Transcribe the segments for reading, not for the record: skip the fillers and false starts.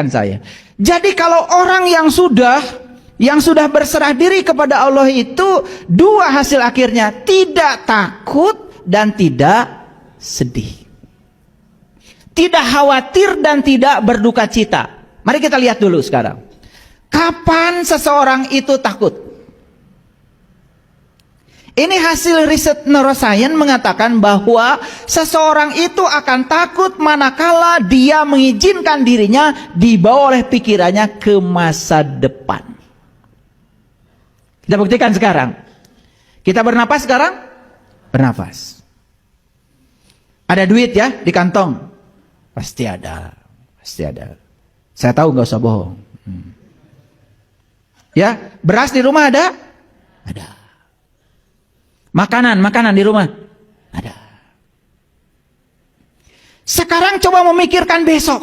saya. Jadi kalau orang yang sudah berserah diri kepada Allah itu dua hasil akhirnya, tidak takut dan tidak sedih. Tidak khawatir dan tidak berduka cita. Mari kita lihat dulu sekarang. Kapan seseorang itu takut? Ini hasil riset neuroscience mengatakan bahwa seseorang itu akan takut manakala dia mengizinkan dirinya dibawa oleh pikirannya ke masa depan. Kita buktikan sekarang. Kita bernapas sekarang? Bernafas. Ada duit ya di kantong? Pasti ada. Pasti ada. Saya tahu, nggak usah bohong. Ya, beras di rumah ada? Ada. Makanan di rumah? Ada. Sekarang coba memikirkan besok.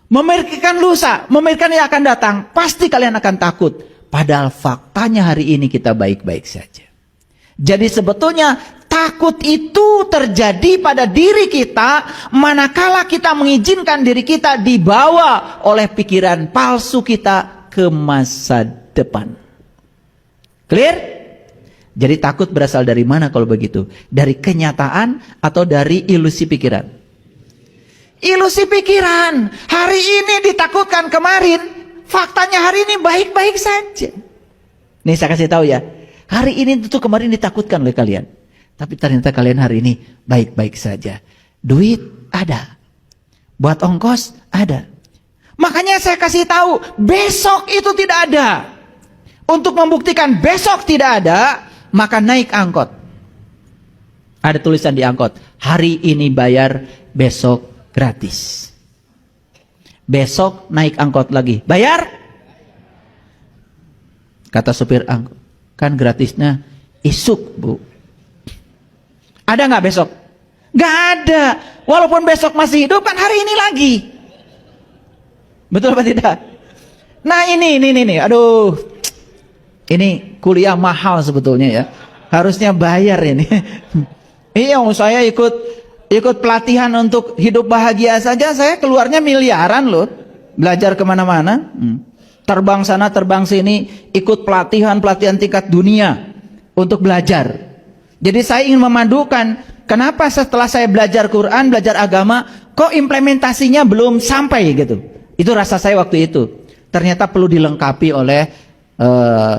Memikirkan lusa. Memikirkan yang akan datang. Pasti kalian akan takut. Padahal faktanya hari ini kita baik-baik saja. Jadi sebetulnya takut itu terjadi pada diri kita manakala kita mengizinkan diri kita dibawa oleh pikiran palsu kita ke masa depan. Clear? Jadi takut berasal dari mana kalau begitu? Dari kenyataan atau dari ilusi pikiran? Ilusi pikiran. Hari ini ditakutkan, kemarin faktanya hari ini baik-baik saja. Nih saya kasih tahu ya. Hari ini itu kemarin ditakutkan oleh kalian. Tapi ternyata kalian hari ini baik-baik saja. Duit ada. Buat ongkos ada. Makanya saya kasih tahu, besok itu tidak ada. Untuk membuktikan besok tidak ada, maka naik angkot. Ada tulisan di angkot, hari ini bayar, besok gratis. Besok naik angkot lagi, bayar? Kata supir angkot, kan gratisnya isuk bu. Ada nggak besok? Nggak ada. Walaupun besok masih hidup, kan hari ini lagi. Betul apa tidak? Nah ini, aduh. Ini kuliah mahal sebetulnya ya. Harusnya bayar ini. Iya, saya ikut pelatihan untuk hidup bahagia saja, saya keluarnya miliaran loh. Belajar kemana-mana. Terbang sana, terbang sini. Ikut pelatihan tingkat dunia. Untuk belajar. Jadi saya ingin memadukan. Kenapa setelah saya belajar Quran, belajar agama, kok implementasinya belum sampai gitu. Itu rasa saya waktu itu. Ternyata perlu dilengkapi oleh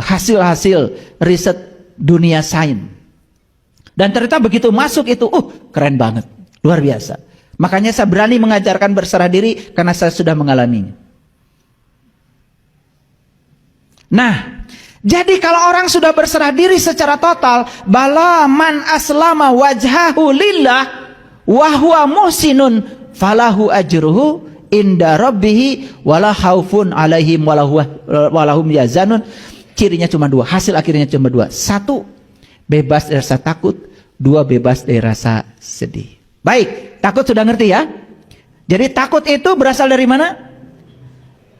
hasil-hasil riset dunia sains. Dan ternyata begitu masuk itu, keren banget, luar biasa. Makanya saya berani mengajarkan berserah diri karena saya sudah mengalaminya. Nah, jadi kalau orang sudah berserah diri secara total, bala man aslama wajhahu lillah wa huwa muhsinun falahu ajruhu inda rabbihi wala khaufun alaihim walahum yazanun. Cirinya cuma dua, hasil akhirnya cuma dua. Satu, bebas dari rasa takut. Dua, bebas dari rasa sedih. Baik, takut sudah ngerti ya? Jadi takut itu berasal dari mana?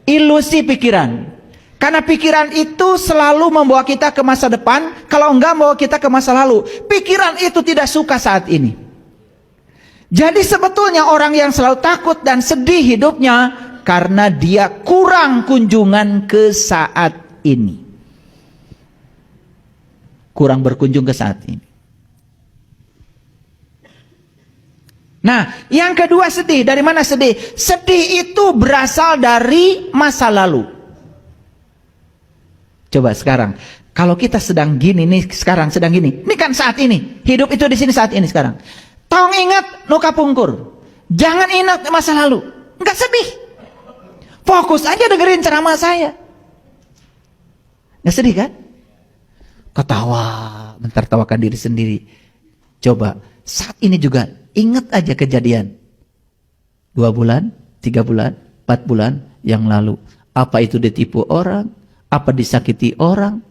Ilusi pikiran. Karena pikiran itu selalu membawa kita ke masa depan, kalau enggak membawa kita ke masa lalu. Pikiran itu tidak suka saat ini. Jadi sebetulnya orang yang selalu takut dan sedih hidupnya karena dia kurang kunjungan ke saat ini. Kurang berkunjung ke saat ini. Nah, yang kedua sedih. Dari mana sedih? Sedih itu berasal dari masa lalu. Coba sekarang, kalau kita sedang gini nih, sekarang sedang gini. Ini kan saat ini. Hidup itu di sini saat ini sekarang. Tong ingat nuka pungkur. Jangan ingat masa lalu. Enggak sedih. Fokus aja dengerin ceramah saya. Enggak sedih kan? Ketawa, mentertawakan diri sendiri. Coba saat ini juga ingat aja kejadian 2 bulan, 3 bulan, 4 bulan yang lalu. Apa itu ditipu orang? Apa disakiti orang?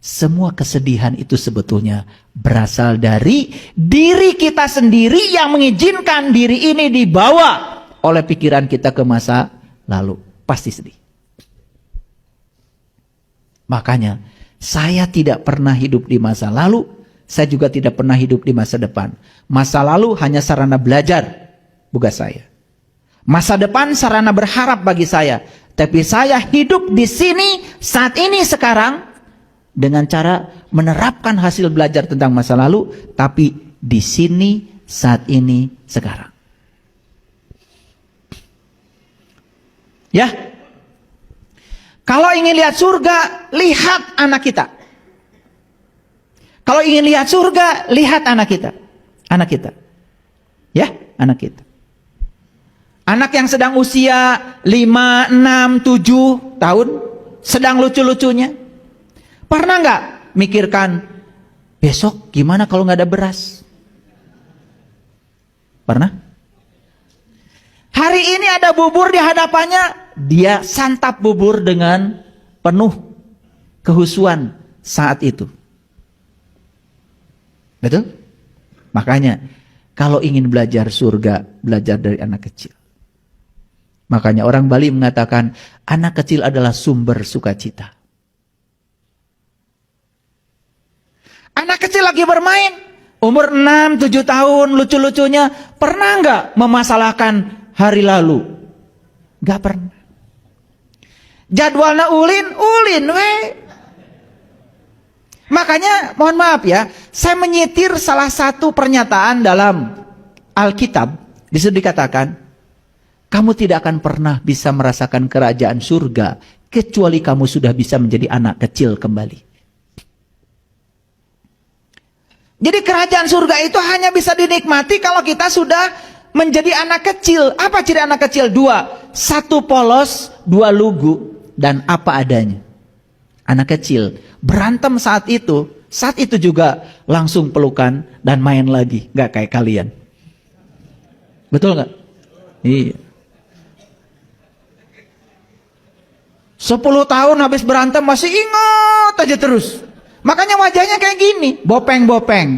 Semua kesedihan itu sebetulnya berasal dari diri kita sendiri yang mengizinkan diri ini dibawa oleh pikiran kita ke masa lalu. Pasti sedih. Makanya saya tidak pernah hidup di masa lalu, saya juga tidak pernah hidup di masa depan. Masa lalu hanya sarana belajar, bukan saya. Masa depan sarana berharap bagi saya. Tapi saya hidup di sini, saat ini, sekarang, dengan cara menerapkan hasil belajar tentang masa lalu, tapi di sini, saat ini, sekarang. Ya. Kalau ingin lihat surga, lihat anak kita. Kalau ingin lihat surga, lihat anak kita. Anak kita. Ya, anak kita. Anak yang sedang usia 5, 6, 7 tahun, sedang lucu-lucunya. Pernah nggak mikirkan, besok gimana kalau nggak ada beras? Pernah? Hari ini ada bubur di hadapannya, dia santap bubur dengan penuh kehusuan saat itu. Betul? Makanya, kalau ingin belajar surga, belajar dari anak kecil. Makanya orang Bali mengatakan, anak kecil adalah sumber sukacita. Anak kecil lagi bermain, umur 6, 7 tahun, lucu-lucunya, pernah nggak memasalahkan hari lalu? Nggak pernah. Jadwalnya ulin we. Makanya, mohon maaf ya, saya menyitir salah satu pernyataan dalam Alkitab, disitu dikatakan, kamu tidak akan pernah bisa merasakan kerajaan surga kecuali kamu sudah bisa menjadi anak kecil kembali. Jadi kerajaan surga itu hanya bisa dinikmati kalau kita sudah menjadi anak kecil. Apa ciri anak kecil? 2. 1 polos, 2 lugu, dan apa adanya. Anak kecil berantem saat itu juga langsung pelukan dan main lagi. Gak kayak kalian. Betul gak? Iya. 10 tahun habis berantem masih ingat aja terus. Makanya wajahnya kayak gini, bopeng-bopeng.